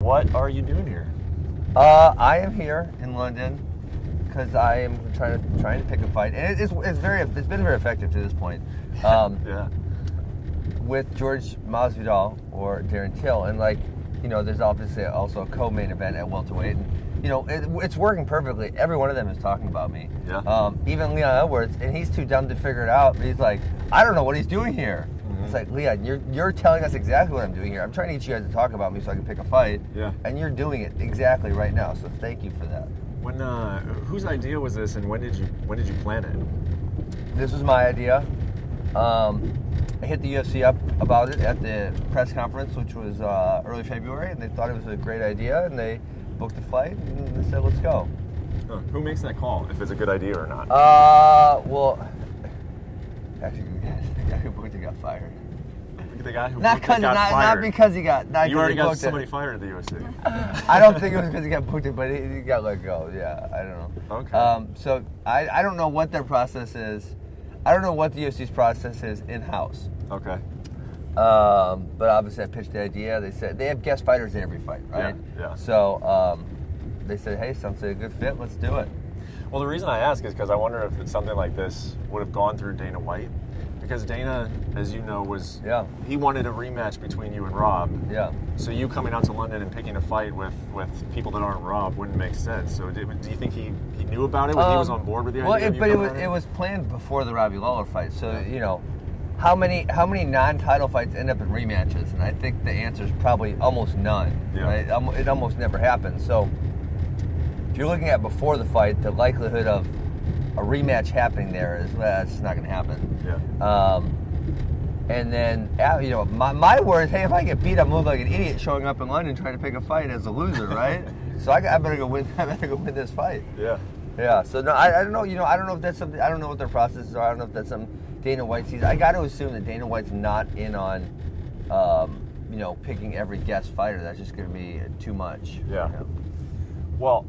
What are you doing here? I am here in London because I am trying to pick a fight, and it's been very effective to this point. Yeah. With Jorge Masvidal or Darren Till, and there's obviously also a co-main event at welterweight, and it's working perfectly. Every one of them is talking about me. Yeah. Even Leon Edwards, and he's too dumb to figure it out. But he's like, I don't know what he's doing here. Mm-hmm. It's like, Leon, you're telling us exactly what I'm doing here. I'm trying to get you guys to talk about me so I can pick a fight. Yeah. And you're doing it exactly right now. So thank you for that. When whose idea was this, and when did you plan it? This was my idea. I hit the UFC up about it at the press conference, which was early February, and they thought it was a great idea, and they booked a flight, and they said, let's go. Huh. Who makes that call, if it's a good idea or not? Well, actually, the guy who booked it got fired. The guy who booked it got fired? Not because he got... Not you already got somebody it. fired at the UFC. I don't think it was because he got booked it, but he got let go. Yeah, I don't know. Okay. So I don't know what their process is. I don't know what the UFC's process is in-house. Okay. But obviously I pitched the idea. They said they have guest fighters at every fight, right? Yeah. So they said, hey, sounds like a good fit. Let's do it. Well, the reason I ask is because I wonder if it's something like this would have gone through Dana White. Because Dana, as you know, he wanted a rematch between you and Rob. Yeah. So you coming out to London and picking a fight with people that aren't Rob wouldn't make sense. So do you think he knew about it when he was on board with the idea? Well, it was planned before the Robbie Lawler fight. So how many non-title fights end up in rematches? And I think the answer is probably almost none. Yeah. Right? It almost never happens. So if you're looking at before the fight, the likelihood of a rematch happening there that's not going to happen. Yeah. And then my word is, hey, if I get beat, I'm looking like an idiot showing up in London trying to pick a fight as a loser, right? So I better go win. I better go win this fight. Yeah. Yeah. So no, I don't know. I don't know if that's something. I don't know what their processes are. I don't know if that's some Dana White sees. I got to assume that Dana White's not in on, picking every guest fighter. That's just going to be too much. Yeah. Well,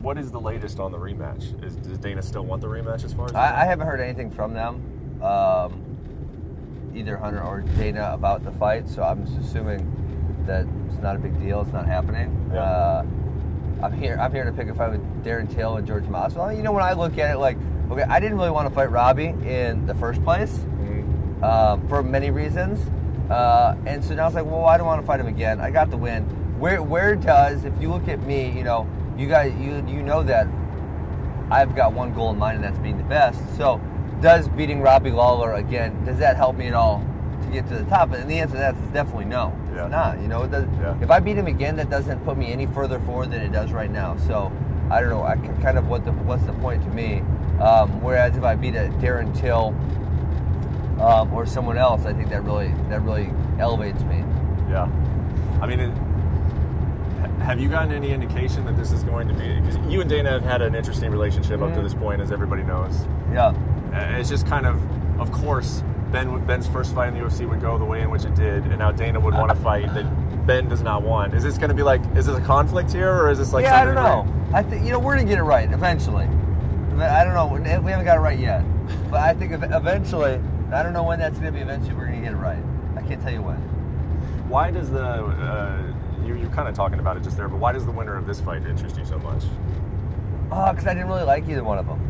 what is the latest on the rematch? Does Dana still want the rematch as far as I haven't heard anything from them, either Hunter or Dana, about the fight. So I'm just assuming that it's not a big deal. It's not happening. Yeah. I'm here to pick a fight with Darren Till and Jorge Masvidal. When I look at it, okay, I didn't really want to fight Robbie in the first place for many reasons, and so now I was like, well, I don't want to fight him again. I got the win. Where does, if you look at me, you guys, you know that I've got one goal in mind, and that's being the best. So, does beating Robbie Lawler again, does that help me at all to get to the top? And the answer to that is definitely no. Yeah. It's not. It does, if I beat him again, that doesn't put me any further forward than it does right now. So, I don't know. I can kind of what's the point to me? Whereas if I beat a Darren Till or someone else, I think that really elevates me. Yeah. I mean, have you gotten any indication that this is going to be? Because you and Dana have had an interesting relationship up to this point, as everybody knows. Yeah. It's just kind of course, Ben's first fight in the UFC would go the way in which it did, and now Dana would want to fight that Ben does not want. Is this going to be is this a conflict here, or is this like? Yeah, I don't know. I think we're gonna get it right eventually. I don't know. We haven't got it right yet, but I think eventually. I don't know when that's gonna be. Eventually, we're gonna get it right. I can't tell you when. Why does you're kind of talking about it just there, but why does the winner of this fight interest you so much? Because I didn't really like either one of them.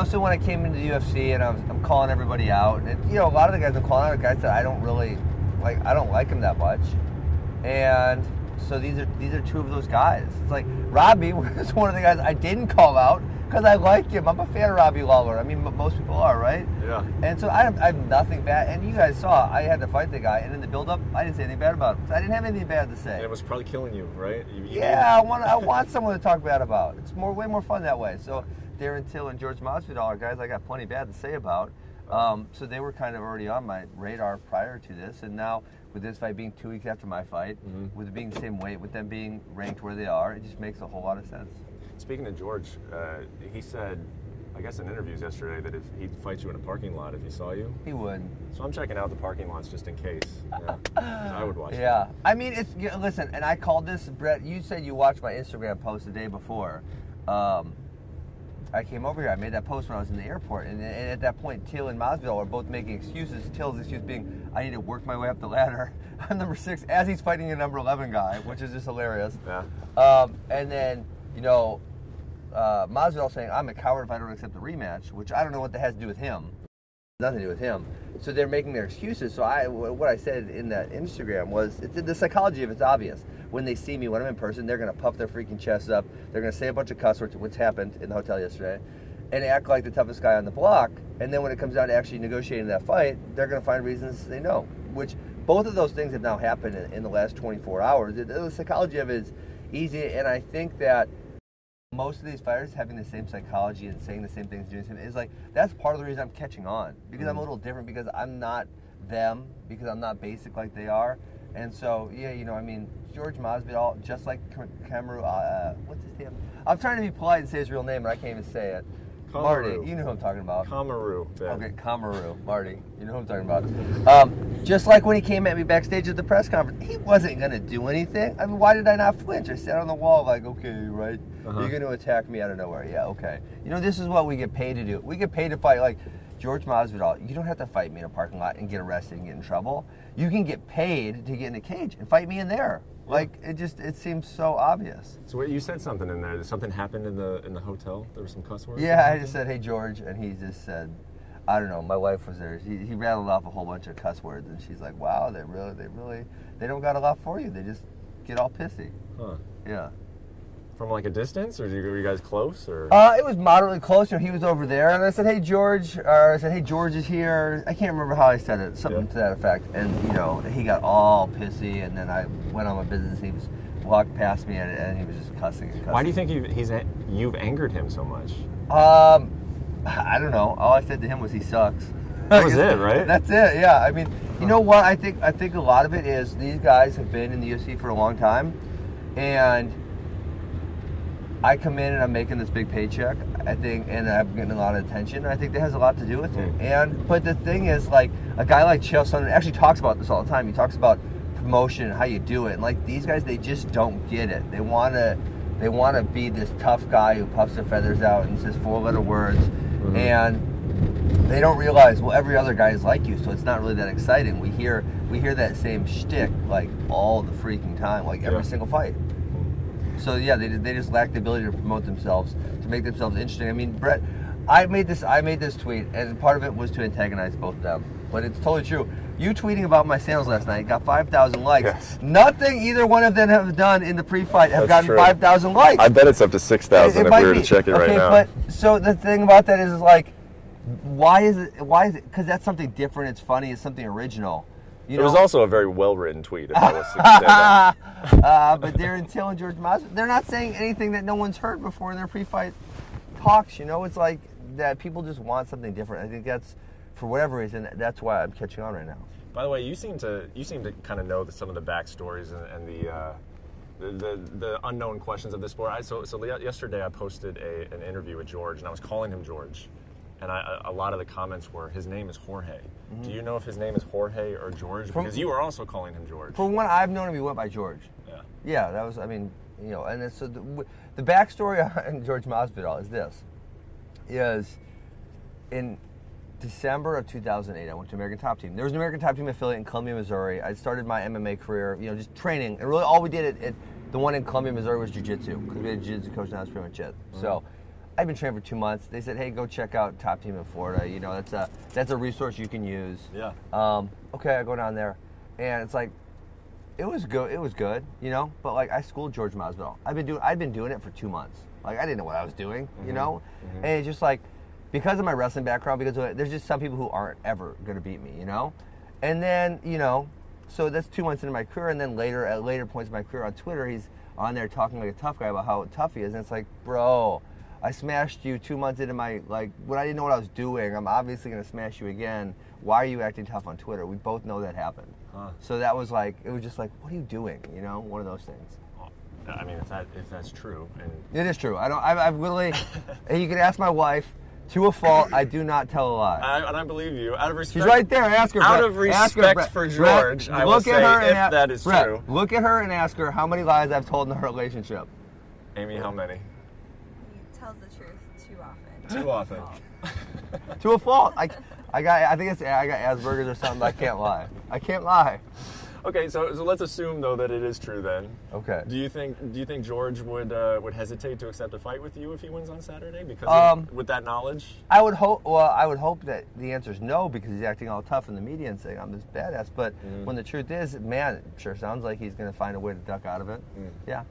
So when I came into the UFC and I'm calling everybody out, and a lot of the guys I'm calling out are guys that I don't really like. I don't like them that much, and so these are two of those guys. It's like Robbie was one of the guys I didn't call out because I like him. I'm a fan of Robbie Lawler. I mean, most people are, right? Yeah. And so I have nothing bad. And you guys saw I had to fight the guy, and in the build-up, I didn't say anything bad about him. So I didn't have anything bad to say. And it was probably killing you, right? I want someone to talk bad about. It's way more fun that way. So Darren Till and Jorge Masvidal are guys I got plenty bad to say about. So they were kind of already on my radar prior to this, and now with this fight being 2 weeks after my fight, with it being the same weight, with them being ranked where they are, it just makes a whole lot of sense. Speaking of George, he said, I guess in interviews yesterday, that if he'd fight you in a parking lot if he saw you. He would. So I'm checking out the parking lots just in case. Yeah, 'cause I would watch it. Yeah. I mean, listen, and I called this, Brett, you said you watched my Instagram post the day before. I I came over here. I made that post when I was in the airport, and at that point, Till and Masvidal are both making excuses. Till's excuse being, I need to work my way up the ladder. I'm number 6 as he's fighting a number 11 guy, which is just hilarious. Yeah. And then, you know, Masvidal saying, I'm a coward if I don't accept the rematch, which I don't know what that has to do with him. Nothing to do with him. So they're making their excuses. So what I said in that Instagram was, the psychology of it's obvious. When they see me, when I'm in person, they're going to puff their freaking chests up. They're going to say a bunch of cuss words, which happened in the hotel yesterday, and act like the toughest guy on the block. And then when it comes down to actually negotiating that fight, they're going to find reasons to say no. Which both of those things have now happened in the last 24 hours. The psychology of it is easy, and I think that most of these fighters having the same psychology and saying the same things, doing the same, is like, that's part of the reason I'm catching on, because I'm a little different, because I'm not them, because I'm not basic like they are. And so, yeah, you know, I mean, Jorge Masvidal, just like Kamaru, what's his name? I'm trying to be polite and say his real name, but I can't even say it. Kamaru. Marty, you know who I'm talking about. Kamaru. Yeah. Okay, Kamaru. Marty, you know who I'm talking about. Just like when he came at me backstage at the press conference, he wasn't going to do anything. I mean, why did I not flinch? I sat on the wall like, okay, right? You're going to attack me out of nowhere. Yeah, okay. You know, this is what we get paid to do. We get paid to fight, like, Jorge Masvidal. You don't have to fight me in a parking lot and get arrested and get in trouble. You can get paid to get in a cage and fight me in there. Like, it seems so obvious. So wait, you said something in there. Something happened in the hotel? There were some cuss words? Yeah, I just said, hey, George, and he just said, I don't know, my wife was there. He rattled off a whole bunch of cuss words, and she's like, wow, they don't got a lot for you. They just get all pissy. Huh. Yeah. From like a distance, or were you guys close, or? It was moderately close. He was over there, and I said, "Hey, George," or I said, "Hey, George is here." I can't remember how I said it, something to that effect. And you know, he got all pissy, and then I went on my business. He walked past me, and he was just cussing and cussing. Why do you think you've angered him so much? I don't know. All I said to him was, "He sucks." That was it, right? That's it. Yeah. I mean, you know what? I think a lot of it is these guys have been in the UFC for a long time, and I come in and I'm making this big paycheck, I think, and I'm getting a lot of attention, and I think that has a lot to do with it. But the thing is, like, a guy like Chael Sonnen actually talks about this all the time. He talks about promotion and how you do it. And like, these guys, they just don't get it. They want to be this tough guy who puffs their feathers out and says 4-letter words, and they don't realize, well, every other guy is like you, so it's not really that exciting. We hear that same shtick like all the freaking time, like every single fight. So yeah, they just lack the ability to promote themselves, to make themselves interesting. I mean, Brett, I made this tweet, and part of it was to antagonize both of them, but it's totally true. You tweeting about my sandals last night got 5,000 likes. Yes. Nothing either one of them have done in the pre-fight have gotten 5,000 likes. I bet it's up to 6,000 if we were to check it right now. But so the thing about that is like, why is it? Because that's something different. It's funny. It's something original. It was also a very well-written tweet, if I was to say that. But Darren Till and Jorge Masvidal, they're not saying anything that no one's heard before in their pre-fight talks. You know, it's like that people just want something different. I think that's, for whatever reason, that's why I'm catching on right now. By the way, you seem to kind of know some of the backstories and the unknown questions of this sport. So yesterday I posted an interview with George, and I was calling him George. And a lot of the comments were, his name is Jorge. Do you know if his name is Jorge or George? Because you were also calling him George. From when I've known him, he went by George. Yeah. Yeah, that was, I mean, you know, and so the backstory on Jorge Masvidal is this. In December of 2008, I went to American Top Team. There was an American Top Team affiliate in Columbia, Missouri. I started my MMA career, you know, just training. And really all we did at the one in Columbia, Missouri was jiu-jitsu, because we had a jiu-jitsu coach, and that was pretty much it. So I've been training for 2 months. They said, hey, go check out Top Team in Florida. You know, that's a resource you can use. Yeah. Okay, I go down there, and it's like, it was good. It was good, you know. But like, I schooled Jorge Masvidal. I've been doing it for 2 months. Like, I didn't know what I was doing, you know. And it's just like, because of my wrestling background, there's just some people who aren't ever gonna beat me, you know. And then, you know, so that's 2 months into my career, and then at later points of my career on Twitter, he's on there talking like a tough guy about how tough he is, and it's like, bro, I smashed you 2 months into my, like, when I didn't know what I was doing. I'm obviously going to smash you again. Why are you acting tough on Twitter? We both know that happened. So that was like, it was just like, what are you doing? You know, one of those things. I mean, if that's true. And it is true. I've literally, you can ask my wife, to a fault, I do not tell a lie. And I believe you. Out of respect. She's right there. Ask her. Out of respect for George, I will say if that is true. Look at her and ask her how many lies I've told in the relationship. Amy, how many? He tells the truth too often. Too often. To a fault. I think I got Asperger's or something. But I can't lie. Okay, so let's assume though that it is true then. Okay. Do you think George would hesitate to accept a fight with you if he wins on Saturday because with that knowledge? I would hope that the answer is no, because he's acting all tough in the media and saying I'm this badass. But when the truth is, man, it sure sounds like he's going to find a way to duck out of it. Yeah.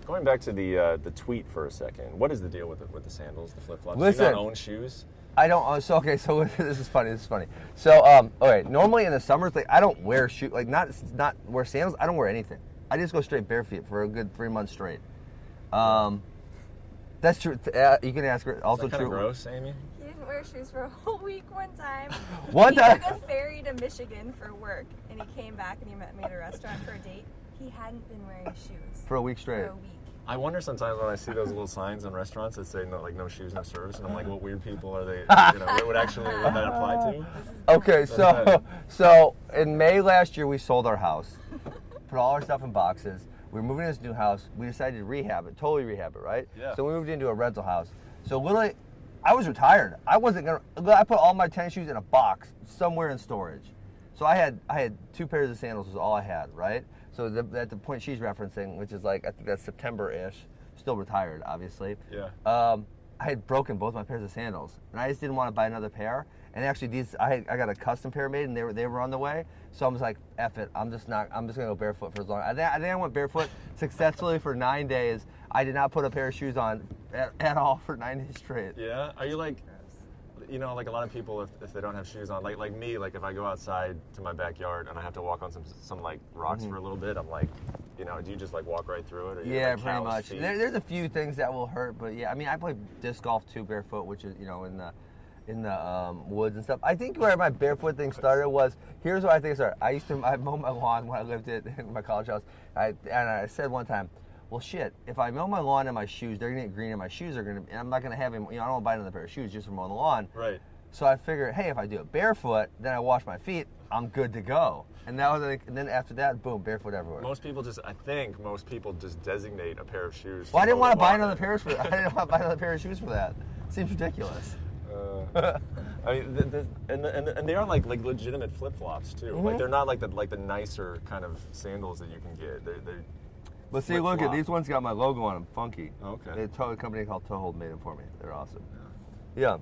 Going back to the tweet for a second, what is the deal with the sandals, the flip flops? Listen, do you not own shoes? I don't. So this is funny. So okay. Normally in the summers, like I don't wear shoes, like not wear sandals. I don't wear anything. I just go straight barefoot for a good 3 months straight. That's true. You can ask her. Also is that true. Gross, Amy. He didn't wear shoes for a whole week one time. One time. He took a ferry to Michigan for work, and he came back and he met me at a restaurant for a date. He hadn't been wearing shoes For a week straight. For a week. I wonder sometimes when I see those little signs in restaurants that say no shoes, no service, and I'm like, what weird people are they? What would that apply to? Okay, so in May last year we sold our house, put all our stuff in boxes. We were moving to this new house. We decided to totally rehab it, right? Yeah. So we moved into a rental house. So literally, I was retired. I put all my tennis shoes in a box somewhere in storage. So I had 2 pairs of sandals was all I had, right? So at the point she's referencing, which is like I think that's September-ish, still retired, obviously. Yeah. I had broken both my pairs of sandals, and I just didn't want to buy another pair. And actually, I got a custom pair made, and they were on the way. So I was like, "F it, I'm just gonna go barefoot for as long." I think I went barefoot successfully for 9 days. I did not put a pair of shoes on at all for 9 days straight. Yeah. Are you like, like a lot of people, if they don't have shoes on, like me, like if I go outside to my backyard and I have to walk on some like rocks for a little bit, I'm like, do you just like walk right through it? Or Yeah, like pretty much. feet? There's a few things that will hurt, but yeah, I mean, I play disc golf too barefoot, which is in the woods and stuff. I think where my barefoot thing started was, here's what I think it started. I mowed my lawn when I lived in my college house, and I said one time, well, shit, if I mow my lawn and my shoes, they're going to get green and my shoes are going to, and I'm not going to have him, I don't want to buy another pair of shoes just for mowing the lawn. Right. So I figured, hey, if I do it barefoot, then I wash my feet, I'm good to go. And then after that, boom, barefoot everywhere. I think most people just designate a pair of shoes. Well, I didn't want to buy another pair for that. I didn't want to buy another pair of shoes for that. Seems ridiculous. I mean, and they are like legitimate flip flops too. Like they're not like the nicer kind of sandals that you can get. They're But see, look at these ones got my logo on them. Funky. Okay. A company called Toehold made them for me. They're awesome. Yeah.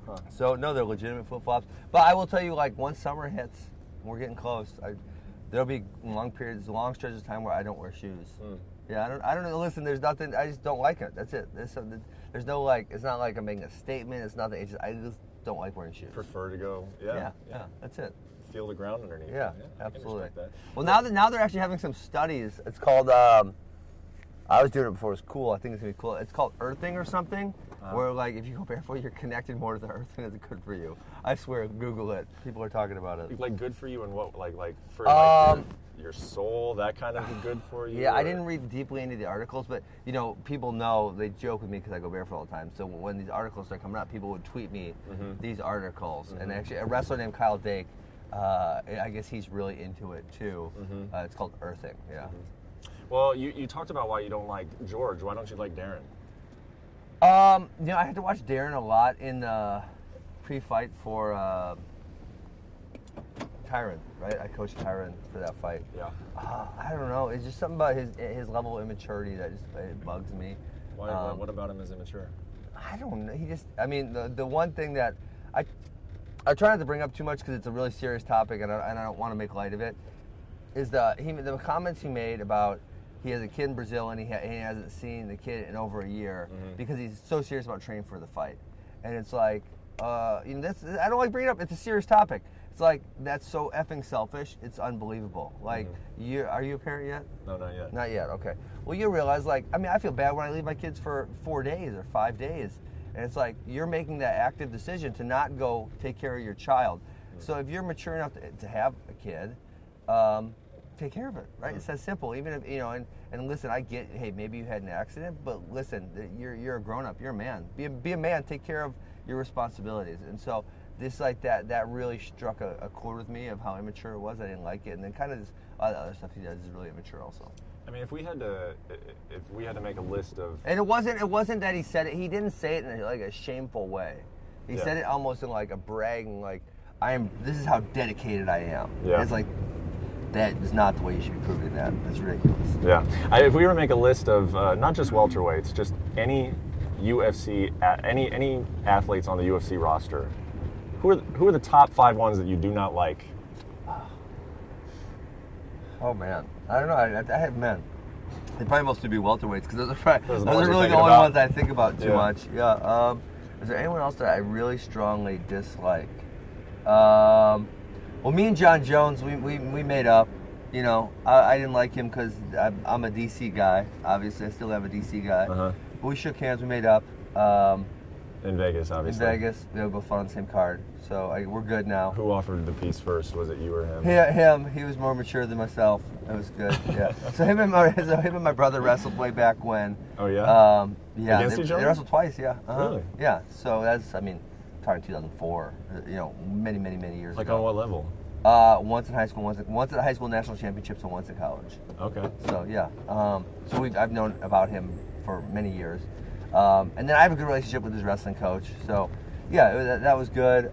Huh. So no, they're legitimate flip flops. But I will tell you, like once summer hits, we're getting close. There'll be long stretches of time where I don't wear shoes. Yeah, I don't know. Listen, there's nothing. I just don't like it. That's it. There's no like. It's not like I'm making a statement. It's nothing. I just don't like wearing shoes. Prefer to go. Yeah. That's it. Feel the ground underneath. Yeah, I absolutely. can respect that. Well, now they're actually having some studies. It's called. I was doing it before. It was cool. I think it's gonna be cool. It's called earthing or something. Where like if you go barefoot, you're connected more to the earth, and it's good for you. I swear, Google it. People are talking about it. Like good for you and what? Like for like your soul, that kind of good for you. Yeah, I didn't read deeply into the articles, but people know, they joke with me because I go barefoot all the time. So when these articles start coming up, people would tweet me these articles. And actually, a wrestler named Kyle Dake, I guess he's really into it too. It's called earthing. Yeah. Well, you talked about why you don't like George. Why don't you like Darren? I had to watch Darren a lot in the pre-fight for Tyron, right? I coached Tyron for that fight. Yeah. I don't know. It's just something about his level of immaturity that just it bugs me. Why? What about him is immature? I don't know. The one thing that I try not to bring up too much because it's a really serious topic and I don't want to make light of it, is the comments he made about he has a kid in Brazil and he hasn't seen the kid in over a year because he's so serious about training for the fight. And it's like, I don't like bringing it up. It's a serious topic. It's like, that's so effing selfish. It's unbelievable. Like, are you a parent yet? No, not yet. Not yet, okay. Well, you realize, I feel bad when I leave my kids for 4 days or 5 days. And it's like, you're making that active decision to not go take care of your child. So if you're mature enough to have a kid, take care of it, right? It's that simple. Even if, and listen, I get, hey, maybe you had an accident, but listen, you're a grown-up. You're a man. Be a man. Take care of your responsibilities. And so this that really struck a chord with me of how immature it was. I didn't like it. And then kind of this other stuff he does is really immature also. I mean, if we had to make a list of, and it wasn't that he said it. He didn't say it in like a shameful way. He said it almost in like a bragging, like this is how dedicated I am. Yeah. It's like that is not the way you should be proving that. That's ridiculous. Yeah. If we were to make a list of not just welterweights, just any UFC, any athletes on the UFC roster, who are the top 5 ones that you do not like? Oh man, I don't know. I have men. They probably mostly be welterweights because those are really the only ones I think about too much. Yeah. Is there anyone else that I really strongly dislike? Well, me and John Jones, we made up. You know, I didn't like him because I'm a DC guy. Obviously, I still have a DC guy. But we shook hands. We made up. In Vegas, obviously. In Vegas, we both fought on the same card, so we're good now. Who offered the piece first? Was it you or him? Him. He was more mature than myself. It was good. Yeah. So him and my brother wrestled way back when. Oh yeah. Yeah. Against each other? They wrestled twice. Yeah. Really? Yeah. So that's talking 2004. You know, many years like ago. on what level? Once in high school, once at the high school national championships, and once in college. Okay. So yeah. So I've known about him for many years. And then I have a good relationship with his wrestling coach. So, yeah, that was good.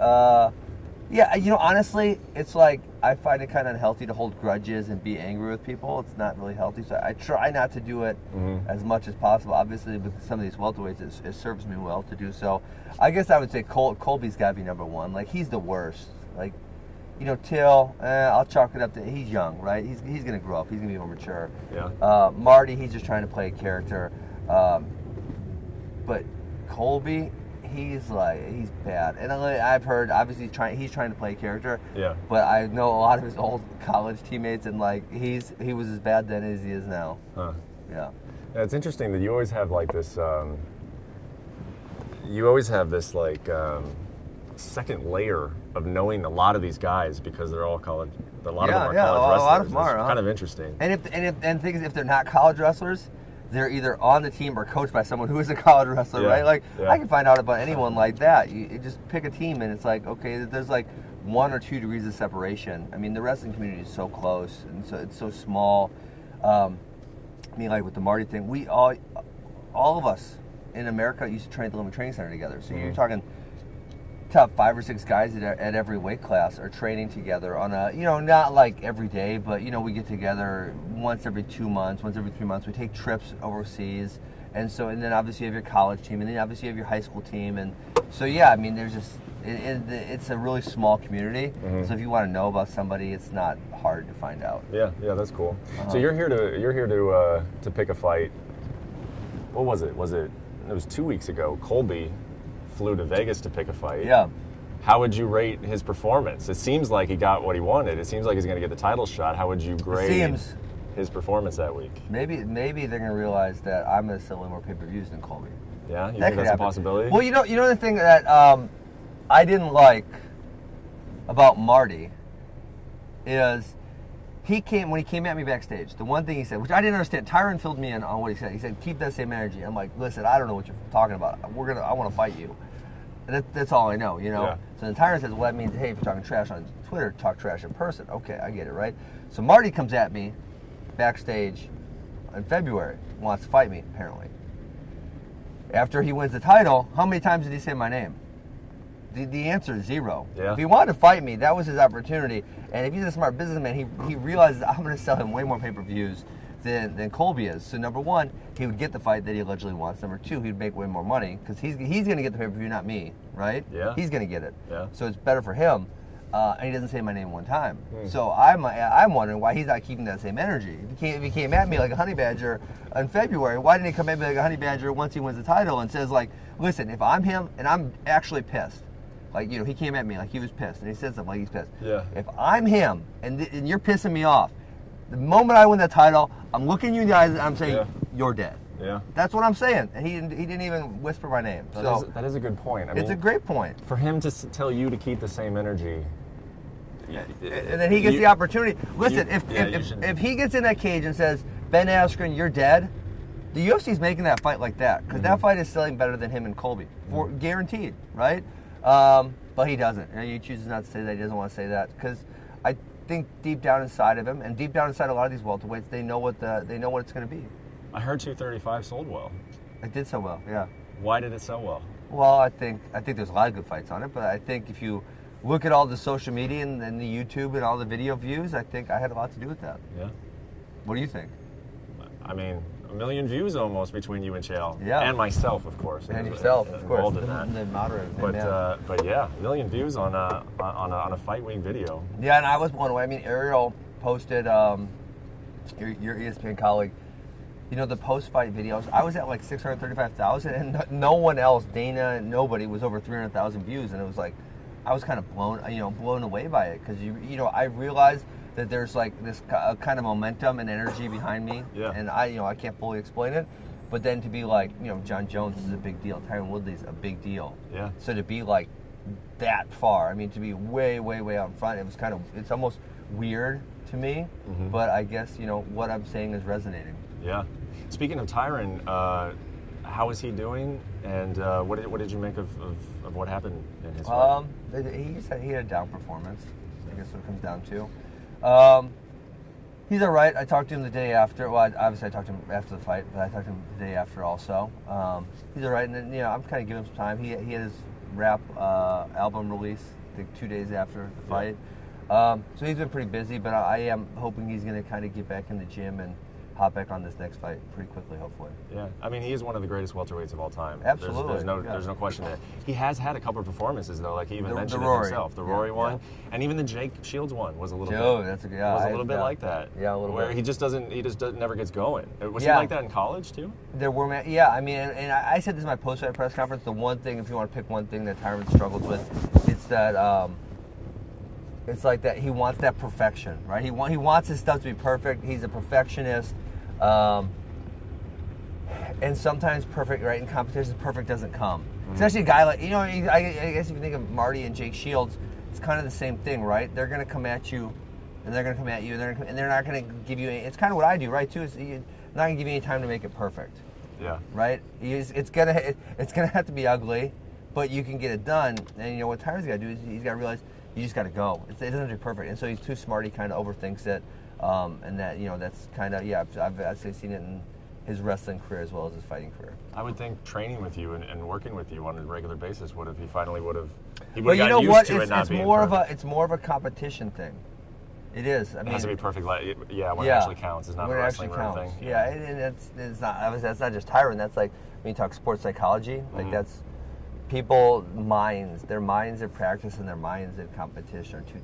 Yeah, you know, honestly, it's like I find it kind of unhealthy to hold grudges and be angry with people. It's not really healthy. So I try not to do it as much as possible. Obviously, with some of these welterweights, it serves me well to do so. I guess I would say Colby's got to be number 1. Like, he's the worst. Like, you know, Till, I'll chalk it up to he's young, right? He's going to grow up. He's going to be more mature. Yeah. Marty, he's just trying to play a character. But Colby, he's bad, and I've heard obviously he's trying to play a character. Yeah. But I know a lot of his old college teammates, and he was as bad then as he is now. Huh. Yeah. Yeah, it's interesting that you always have like this. Second layer of knowing a lot of these guys because they're all college. A lot of them are college wrestlers. A lot of them are. It's kind of interesting. And the thing is, if they're not college wrestlers, they're either on the team or coached by someone who is a college wrestler, right? Like, I can find out about anyone like that. You just pick a team, and it's like, okay, there's like 1 or 2 degrees of separation. I mean, the wrestling community is so close, and so it's so small. I mean, like with the Marty thing, we all of us in America used to train at the Olympic Training Center together. So you're talking top 5 or 6 guys at every weight class are training together on a, you know, not like every day, but, you know, we get together once every 2 months, once every 3 months. We take trips overseas. And then obviously you have your college team, and then obviously you have your high school team. And so, yeah, I mean, there's just, it's a really small community. So if you want to know about somebody, it's not hard to find out. Yeah, that's cool. So you're here to pick a fight. What was it? It was 2 weeks ago. Colby flew to Vegas to pick a fight. Yeah. How would you rate his performance? It seems like he got what he wanted. It seems like he's going to get the title shot. How would you grade his performance that week? Maybe they're going to realize that I'm going to sell more pay-per-views than Colby. Yeah, you think that's a possibility? Well, you know the thing that I didn't like about Marty is when he came at me backstage, the one thing he said, which I didn't understand, Tyron filled me in on what he said. He said, keep that same energy. I'm like, listen, I don't know what you're talking about. I want to fight you. And that's all I know, you know? Yeah. So then Tyron says, well, that means, hey, if you're talking trash on Twitter, talk trash in person. Okay, I get it, right? So Marty comes at me backstage in February, wants to fight me, apparently. After he wins the title, how many times did he say my name? The answer is 0. Yeah. If he wanted to fight me, that was his opportunity. And if he's a smart businessman, he realizes I'm going to sell him way more pay-per-views than Colby is. So number 1, he would get the fight that he allegedly wants. Number 2, he'd make way more money because he's going to get the pay-per-view, not me, right? Yeah. He's going to get it. Yeah. So it's better for him. And he doesn't say my name one time. So I'm wondering why he's not keeping that same energy. If he came at me like a honey badger in February, why didn't he come at me like a honey badger once he wins the title and says, like, listen, if I'm him and I'm actually pissed, like, you know, he came at me like he was pissed, and he said something like he's pissed. Yeah. If I'm him and you're pissing me off, the moment I win that title, I'm looking you in the eyes and I'm saying, you're dead. Yeah. That's what I'm saying. And he didn't even whisper my name. That is a good point. I mean, it's a great point. For him to tell you to keep the same energy. And then he gets the opportunity. Listen, if he gets in that cage and says, Ben Askren, you're dead, the UFC's making that fight like that. Because that fight is selling better than him and Colby. Guaranteed, right? But he doesn't. And he chooses not to say that. He doesn't want to say that. Because think deep down inside of him, and deep down inside a lot of these welterweights, they know what it's going to be. I heard 235 sold well. It did so well, yeah. Why did it sell well? Well, I think there's a lot of good fights on it, but I think if you look at all the social media and the YouTube and all the video views, I think I had a lot to do with that. Yeah. What do you think? I mean, 1 million views almost between you and Chael. Yeah. And myself, of course. And yourself, of course. Involved in that. The moderator. But yeah, 1 million views on a fight week video. Yeah, and I was blown away. I mean, Ariel posted, your ESPN colleague, the post-fight videos. I was at like 635,000, and no one else, Dana, nobody, was over 300,000 views. And it was like, I was kind of blown away by it, because I realized that there's like this kind of momentum and energy behind me, and I can't fully explain it, but then to be like, John Jones is a big deal, Tyron Woodley's a big deal, so to be like that far, I mean, to be way out in front, it's almost weird to me, but I guess what I'm saying is resonating. Yeah. Speaking of Tyron, how is he doing, and what did you make of what happened in his fight? He had a down performance, I guess what it comes down to. He's all right. I talked to him the day after. Well, obviously I talked to him after the fight, but I talked to him the day after also. He's all right, and then I'm kind of giving him some time. He had his rap album release, I think 2 days after the fight. So he's been pretty busy, but I am hoping he's going to kind of get back in the gym and hop back on this next fight pretty quickly, hopefully. Yeah, I mean, he is one of the greatest welterweights of all time. Absolutely. There's no question there. He has had a couple of performances, though, like he even mentioned it himself. The Rory one, and even the Jake Shields one was a little bit like that. Yeah, a little bit. Where he just never gets going. Was he like that in college, too? There were, I mean, and I said this in my post-fight press conference, the one thing, if you want to pick one thing that Tyron struggled with, it's that, it's like that he wants that perfection, right? He wants his stuff to be perfect. He's a perfectionist. And sometimes perfect, right, in competitions, perfect doesn't come. Especially a guy like, I guess if you think of Marty and Jake Shields, it's kind of the same thing, right? They're going to come at you, and they're going to come at you, and they're not going to give you any, it's kind of what I do, right, too, is not going to give you any time to make it perfect. Yeah. Right? It's gonna have to be ugly, but you can get it done. And what Tyron's got to do is he's got to realize you just got to go. It doesn't have to be perfect. And so he's too smart, he kind of overthinks it. And that, that's kind of, I've seen it in his wrestling career as well as his fighting career. I would think training with you and working with you on a regular basis would have, he would have gotten used to it not being perfect. It's more of a competition thing. It is. I mean, it has to be perfect, when it actually counts. It's not a wrestling thing. Yeah, and it's not, that's not just Tyron. That's like, when you talk sports psychology, like that's people, their minds at practice and their minds at competition are two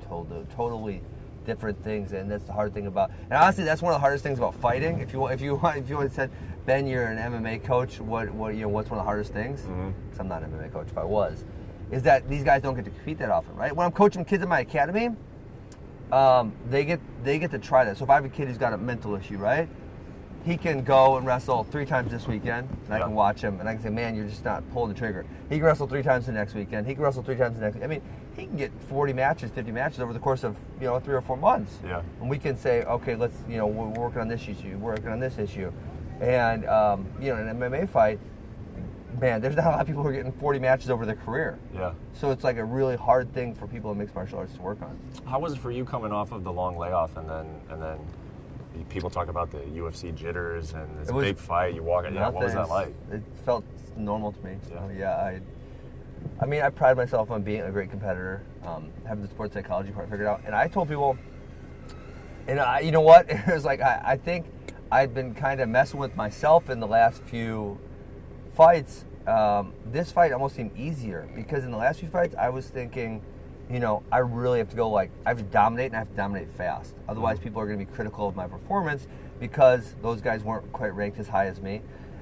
totally different things, and that's the hard thing about. And honestly, that's one of the hardest things about fighting. If you had said, Ben, you're an MMA coach, what's one of the hardest things? Because I'm not an MMA coach. If I was, is that these guys don't get to compete that often, right? When I'm coaching kids in my academy, they get to try that. So if I have a kid who's got a mental issue, right? He can go and wrestle 3 times this weekend, and I can watch him, and I can say, man, you're just not pulling the trigger. He can wrestle 3 times the next weekend. He can wrestle 3 times the next. I mean, he can get 40 matches, 50 matches over the course of 3 or 4 months. Yeah. And we can say, okay, let's we're working on this issue, we're working on this issue, and in an MMA fight, man, there's not a lot of people who are getting 40 matches over their career. Yeah. So it's like a really hard thing for people in mixed martial arts to work on. How was it for you coming off of the long layoff and then people talk about the UFC jitters and it's a big fight, you walk in, what was that like? It felt normal to me. I mean, I pride myself on being a great competitor, having the sports psychology part figured out. And I told people, and you know what? It was like, I think I'd been kind of messing with myself in the last few fights. This fight almost seemed easier because in the last few fights, I was thinking, I really have to go, I have to dominate, and I have to dominate fast. Otherwise, people are going to be critical of my performance because those guys weren't quite ranked as high as me.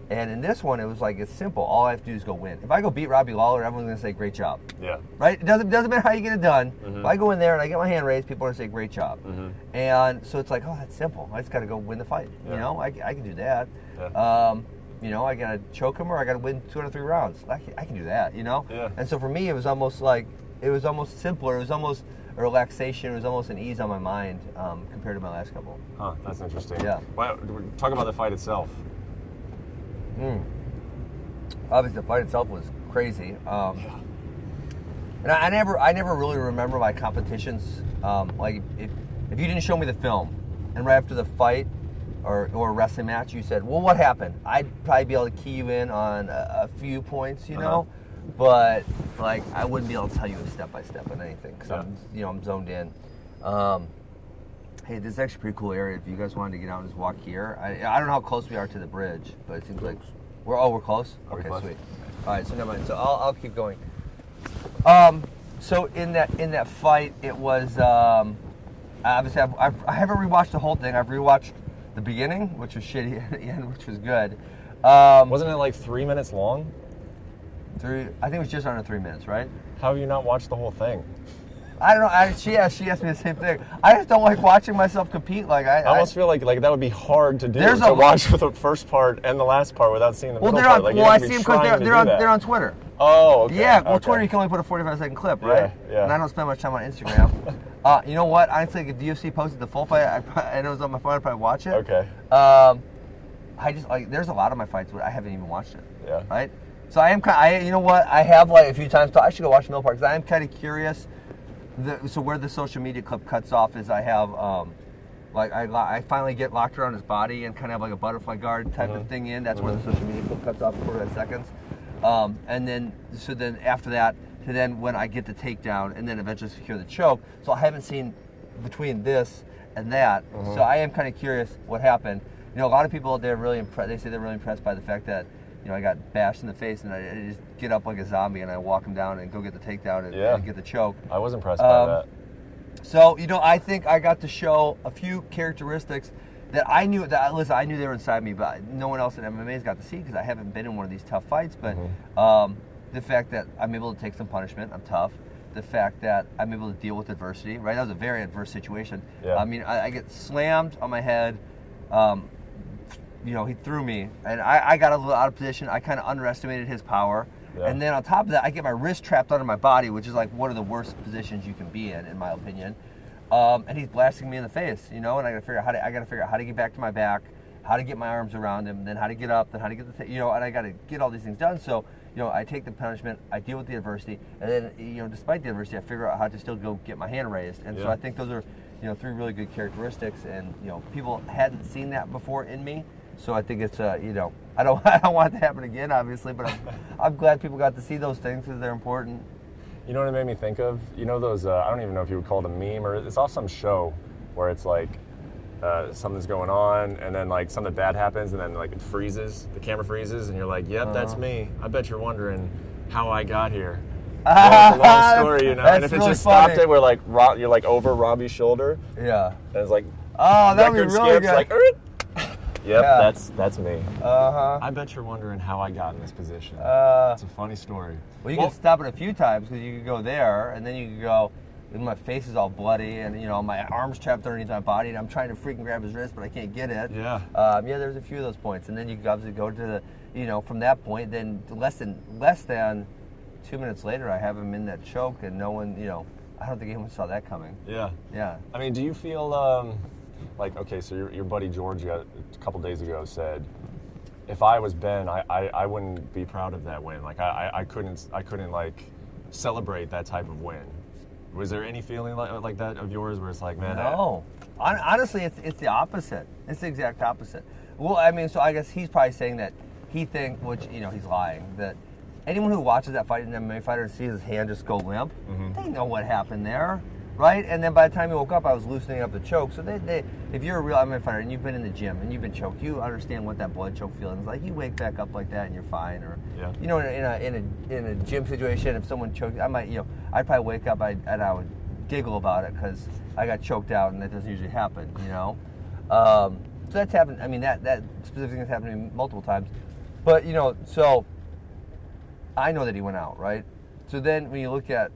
And in this one, it was like, it's simple. All I have to do is go win. If I go beat Robbie Lawler, everyone's going to say, great job. Yeah. Right? It doesn't matter how you get it done. If I go in there and I get my hand raised, people are going to say, great job. And so it's like, oh, that's simple. I just got to go win the fight. I can do that. I got to choke him or I got to win 2 out of 3 rounds. I can do that, Yeah. And so for me, it was almost like, it was almost simpler. It was almost a relaxation. It was almost an ease on my mind compared to my last couple. Huh, that's interesting. Yeah. Well, talk about the fight itself. Obviously, the fight itself was crazy. And I never really remember my competitions. if you didn't show me the film, and right after the fight or wrestling match, you said, well, what happened? I'd probably be able to key you in on a few points, you know, but like I wouldn't be able to tell you step by step on anything because I'm zoned in. Hey, this is actually a pretty cool area. If you guys wanted to get out and just walk here, I don't know how close we are to the bridge, but it seems like we're close. Okay, close. Sweet. All right, so never mind. So I'll keep going. So in that fight, it was obviously I haven't rewatched the whole thing. I've rewatched the beginning, which was shitty, at the end, which was good. Wasn't it like 3 minutes long? I think it was just under 3 minutes, right? How have you not watched the whole thing? I don't know. She asked me the same thing. I just don't like watching myself compete. Like I almost feel like that would be hard to do. Watch the first part and the last part without seeing the middle part. I see them because they're on Twitter. Oh, okay. Yeah, well, Twitter you can only put a 45-second clip, right? Yeah. And I don't spend much time on Instagram. You know what? Honestly, if the UFC posted the full fight, and it was on my phone, I'd probably watch it. Okay. I just there's a lot of my fights where I haven't even watched it. Yeah. Right. So I am you know what? I have a few times. I should go watch the middle part because I am kind of curious. So where the social media clip cuts off is I have I finally get locked around his body and kind of have like a butterfly guard type of thing in. That's where the social media clip cuts off for 45 seconds. And then after that, to then when I get the takedown and then eventually secure the choke. So I haven't seen between this and that. So I am kind of curious what happened. You know, a lot of people they're really impressed. They say they're really impressed by the fact that I got bashed in the face and I just get up like a zombie and I walk him down and go get the takedown and get the choke. I was impressed by that. So I think I got to show a few characteristics that I knew I knew they were inside me, but no one else in MMA has got to see because I haven't been in one of these tough fights. But the fact that I'm able to take some punishment, I'm tough. The fact that I'm able to deal with adversity, right? That was a very adverse situation. Yeah. I mean, I get slammed on my head. He threw me, and I got a little out of position. I kind of underestimated his power. Yeah. And then on top of that, I get my wrist trapped under my body, which is like one of the worst positions you can be in my opinion. And he's blasting me in the face, and I got to figure out how to get back to my back, how to get my arms around him, then how to get up, then how to get and I got to get all these things done. So, I take the punishment, I deal with the adversity, and then, despite the adversity, I figure out how to still go get my hand raised. And so I think those are, three really good characteristics, and, people hadn't seen that before in me. So I think it's, I don't want it to happen again, obviously, but I'm glad people got to see those things because they're important. You know what it made me think of? Those, I don't even know if you would call it a meme, or it's off some show where it's like something's going on and then like something bad happens and then like it freezes, the camera freezes, and you're like, yep, that's me. I bet you're wondering how I got here. Well, it's a long story, and if it just stopped it where like you're like over Robbie's shoulder. Yeah. And it's like, that would be really good. Like, yep, that's me. I bet you're wondering how I got in this position. It's a funny story. Well, you can stop it a few times because you could go there, and then you could go, and my face is all bloody, and my arm's trapped underneath my body, and I'm trying to freaking grab his wrist, but I can't get it. Yeah. There's a few of those points, and then you could obviously go to the, from that point, then less than 2 minutes later, I have him in that choke, and no one, I don't think anyone saw that coming. Yeah. Yeah. I mean, do you feel okay, so your buddy George a couple days ago said, if I was Ben, I wouldn't be proud of that win. Like I couldn't like celebrate that type of win. Was there any feeling like that of yours where it's like, man? No. Honestly, it's the opposite. It's the exact opposite. Well, I mean, so I guess he's probably saying that he thinks, which he's lying, that anyone who watches that fight, an MMA fighter, and sees his hand just go limp, they know what happened there. Right? And then by the time he woke up, I was loosening up the choke. So if you're a real MMA fighter and you've been in the gym and you've been choked, you understand what that blood choke feeling is like. You wake back up like that and you're fine. Or in a gym situation, if someone choked, I might I'd probably wake up and I would giggle about it because I got choked out and that doesn't usually happen. So that's happened. I mean that specific thing has happened to me multiple times. But so I know that he went out, right? So then when you look at,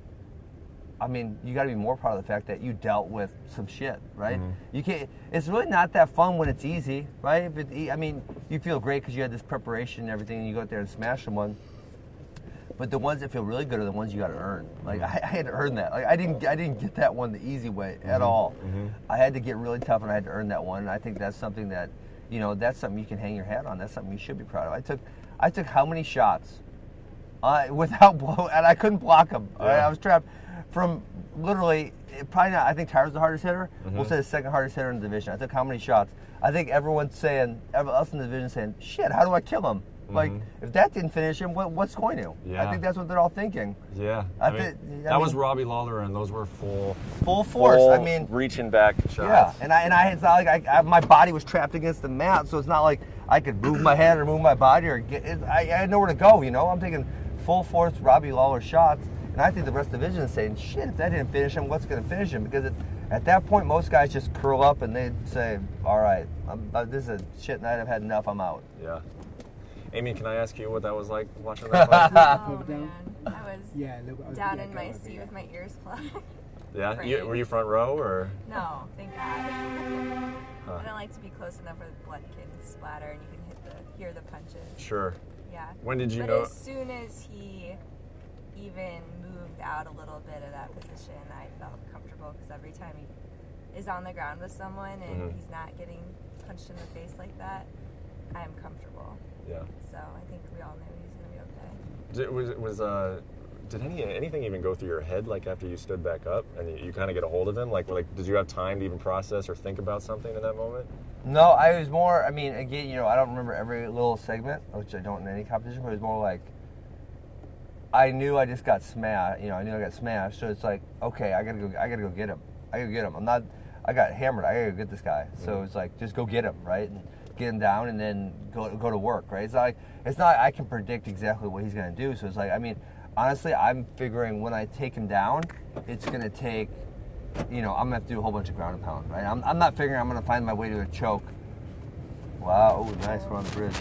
I mean, you got to be more proud of the fact that you dealt with some shit, right? You can't. It's really not that fun when it's easy, right? I mean, you feel great because you had this preparation and everything, and you go out there and smash someone. But the ones that feel really good are the ones you got to earn. Like I had to earn that. Like I didn't get that one the easy way at all. I had to get really tough, and I had to earn that one. And I think that's something that, that's something you can hang your hat on. That's something you should be proud of. I took how many shots without blow, and I couldn't block him. Yeah. I was trapped from literally, probably not, I think Tyler's the hardest hitter. We'll say the second hardest hitter in the division. I took how many shots? I think everyone else in the division saying, shit, how do I kill him? Like, if that didn't finish him, what's going to? Yeah. I think that's what they're all thinking. Yeah. That was Robbie Lawler, and those were full force. I mean, reaching back shots. Yeah, and it's not like my body was trapped against the mat, so it's not like I could move my head or move my body or I had nowhere to go. I'm taking full force Robbie Lawler shots, and I think the rest of the division is saying, shit, if that didn't finish him, what's going to finish him? Because at that point, most guys just curl up and they'd say, all right, this is a shit night. I've had enough. I'm out. Yeah. Amy, can I ask you what that was like watching that fight? Oh, man. I was down in my seat with my ears plugged. Yeah? Right. Were you front row, or? No, thank God. I don't like to be close enough where the blood can splatter and you can hear the punches. Sure. Yeah. When did you but know? As soon as he even moved out a little bit of that position, I felt comfortable because every time he is on the ground with someone and he's not getting punched in the face like that, I am comfortable. Yeah. So I think we all knew he was going to be okay. Did anything even go through your head, like after you stood back up and you kind of get a hold of him? Like, did you have time to even process or think about something in that moment? No, I was more, I mean, again, I don't remember every little segment, which I don't in any competition, but it was more like, I knew I just got smashed, I knew I got smashed, so it's like, okay, I gotta go get him. I got hammered, I gotta go get this guy. So it's like, just go get him, right? And get him down and then go to work, right? It's not I can predict exactly what he's gonna do, so it's like, I mean, honestly, I'm figuring when I take him down, it's gonna take, I'm gonna have to do a whole bunch of ground and pound, right? I'm not figuring I'm gonna find my way to a choke. Wow, ooh, nice, we're on the bridge.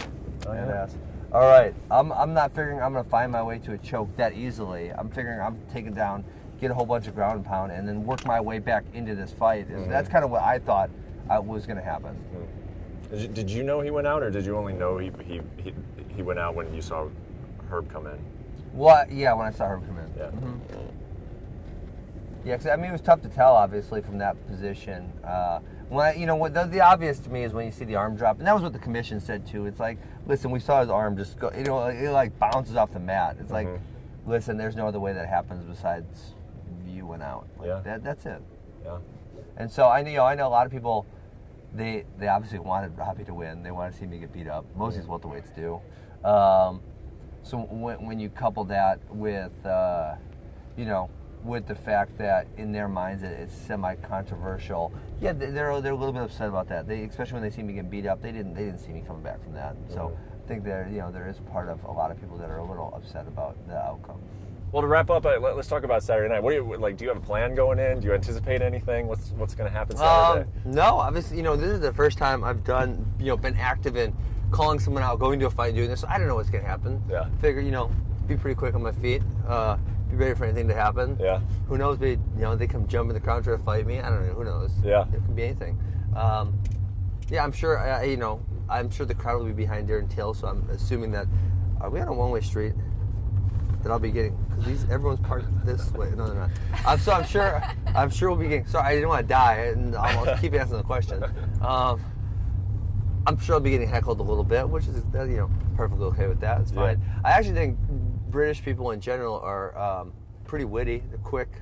Oh, yeah. All right, I'm not figuring I'm gonna find my way to a choke that easily. I'm figuring I'm taking down, get a whole bunch of ground and pound, and then work my way back into this fight. That's kind of what I thought was gonna happen. Did you know he went out, or did you only know he went out when you saw Herb come in? Well, yeah, when I saw Herb come in. Yeah. Yeah, because I mean it was tough to tell, obviously, from that position. What the obvious to me is when you see the arm drop, and that was what the commission said too. It's like, listen, we saw his arm just go, it like bounces off the mat. It's like, listen, there's no other way that happens besides you went out. Like, that's it. Yeah. And so I know a lot of people. They obviously wanted Robbie to win. They wanted to see me get beat up. Most of these welterweights do. So when you couple that with, with the fact that in their minds it's semi-controversial, yeah, they're a little bit upset about that. Especially when they see me get beat up, they didn't see me coming back from that. So I think there is part of a lot of people that are a little upset about the outcome. Well, to wrap up, let's talk about Saturday night. What do you have a plan going in? Do you anticipate anything? What's going to happen Saturday? No, obviously, this is the first time I've been active in calling someone out, going to a fight, doing this. So I don't know what's going to happen. Yeah. Figure, be pretty quick on my feet. Be ready for anything to happen. Yeah. Who knows? Maybe, they come jump in the crowd, try to fight me. I don't know. Who knows? Yeah. It could be anything. Yeah, I'm sure. I'm sure the crowd will be behind Darren Till. So I'm assuming that. Are we on a one-way street? That I'll be getting, because everyone's parked this way. No, they're not. So I'm sure we'll be getting. Sorry, I didn't want to die, and I'll keep answering the question. I'm sure I'll be getting heckled a little bit, which is perfectly okay with that. It's fine. Yeah. I actually think British people in general are pretty witty. They're quick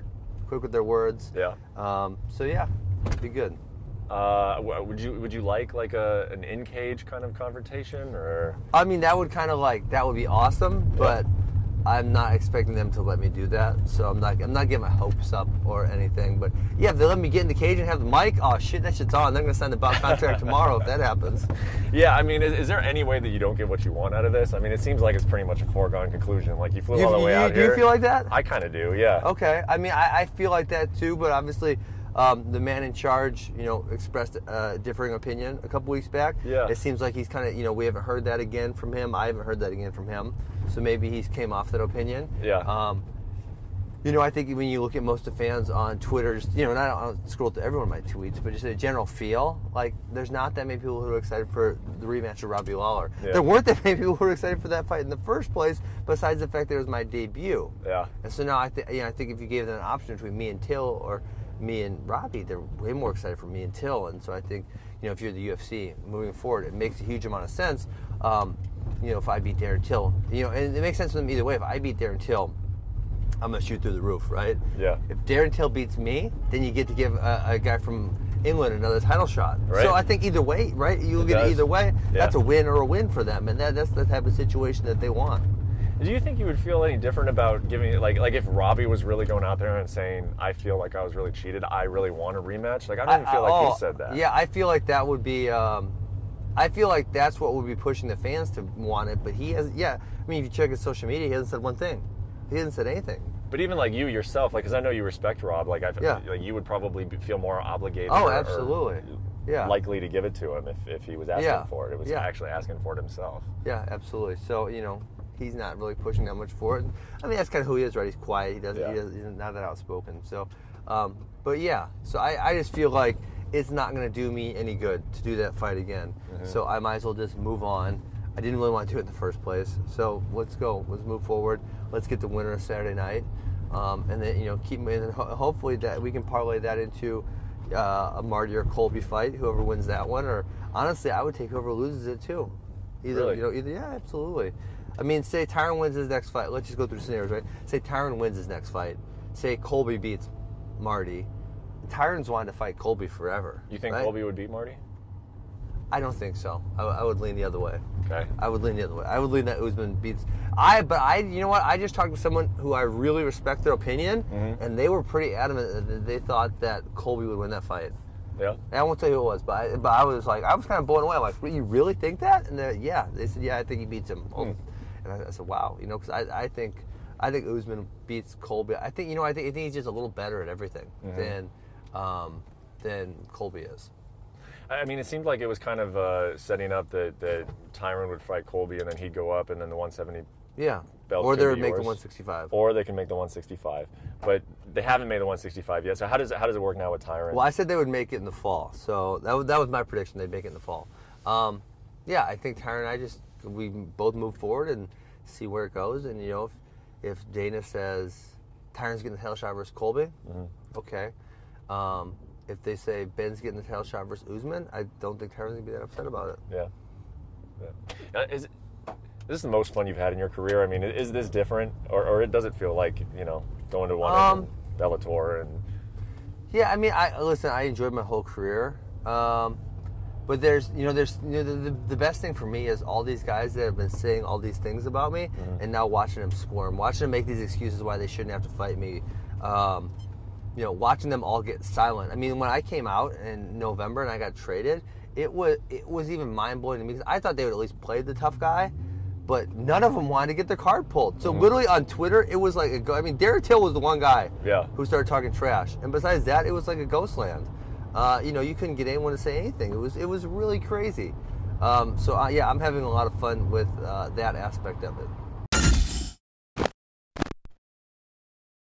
with their words. Yeah. So yeah, it'd be good. Would you like an in-cage kind of confrontation, or? I mean, that would be awesome, but I'm not expecting them to let me do that, so I'm not getting my hopes up or anything. But yeah, if they let me get in the cage and have the mic, oh shit, that shit's on. They're gonna sign the bout contract tomorrow if that happens. Yeah, I mean, is there any way that you don't get what you want out of this? I mean, it seems like it's pretty much a foregone conclusion. Like you flew all the way out here. Do you feel like that? I kind of do, yeah. Okay, I mean, I feel like that too, but obviously. The man in charge, expressed a differing opinion a couple weeks back. Yeah. It seems like he's kind of, we haven't heard that again from him. I haven't heard that again from him. So maybe he's came off that opinion. Yeah. I think when you look at most of fans on Twitter, just, and I don't scroll through every one of my tweets, but just a general feel, like there's not that many people who are excited for the rematch of Robbie Lawler. Yeah. There weren't that many people who were excited for that fight in the first place, besides the fact that it was my debut. Yeah. And so now I think if you gave them an option between me and Till or me and Robbie, they're way more excited for me and Till. And so I think, if you're the UFC moving forward, it makes a huge amount of sense. if I beat Darren Till, and it makes sense to them either way. If I beat Darren Till, I'm going to shoot through the roof, right? Yeah. If Darren Till beats me, then you get to give a guy from England another title shot. Right. So I think either way, right? You'll get it either way. Yeah. That's a win or a win for them, and that's the type of situation that they want. Do you think you would feel any different about giving, like if Robbie was really going out there and saying, I feel like I was really cheated, I really want a rematch? Like, I don't even feel like he said that. Yeah, I feel like that would be, I feel like that's what would be pushing the fans to want it, but he has, I mean, if you check his social media, he hasn't said one thing. He hasn't said anything. But even like you yourself, like, because I know you respect Rob, like, like you would probably feel more obligated. Oh, absolutely. Likely to give it to him if he was asking for it. It was actually asking for it himself. Yeah, absolutely. So, he's not really pushing that much for it. I mean, that's kind of who he is, right? He's quiet. He's not that outspoken. So, but yeah. So I just feel like it's not going to do me any good to do that fight again. Mm-hmm. So I might as well just move on. I didn't really want to do it in the first place. So let's go. Let's move forward. Let's get the winner of Saturday night. And then, keep moving. Hopefully that we can parlay that into a Marty or Colby fight, whoever wins that one. Or honestly, I would take whoever loses it too. Yeah, absolutely. I mean, say Tyron wins his next fight. Let's just go through scenarios, right? Say Tyron wins his next fight. Say Colby beats Marty. Tyron's wanted to fight Colby forever. You think right? Colby would beat Marty? I don't think so. I would lean the other way. Okay. I would lean the other way. I would lean that Usman beats. You know what? I just talked to someone who I really respect their opinion, and they were pretty adamant that they thought that Colby would win that fight. Yeah. And I won't tell you who it was, but I was like, I was kind of blown away. I'm like, you really think that? And they said, I think he beats him. And I said, wow, because I think Usman beats Colby. I think I think he's just a little better at everything than Colby is. I mean, it seemed like it was kind of setting up that Tyron would fight Colby and then he'd go up and then the 170 belt or they would make yours. the 165. Or they can make the 165. But they haven't made the 165 yet. So how does it work now with Tyron? Well, I said they would make it in the fall. So that was my prediction. They'd make it in the fall. I think Tyron and we both move forward and see where it goes. And, if Dana says Tyron's getting the title shot versus Colby, okay. If they say Ben's getting the title shot versus Usman, I don't think Tyron's going to be that upset about it. Yeah. Is this the most fun you've had in your career? I mean, is this different? Or does it feel like, going to one of Bellator and... Yeah, I mean, I enjoyed my whole career. But there's the best thing for me is all these guys that have been saying all these things about me, and now watching them squirm, watching them make these excuses why they shouldn't have to fight me. Watching them all get silent. I mean, when I came out in November and I got traded, it was even mind blowing to me because I thought they would at least play the tough guy, but none of them wanted to get their card pulled. So literally on Twitter, it was like Darren Till was the one guy who started talking trash, and besides that, it was like a ghost land. You couldn't get anyone to say anything. It was really crazy. I'm having a lot of fun with that aspect of it.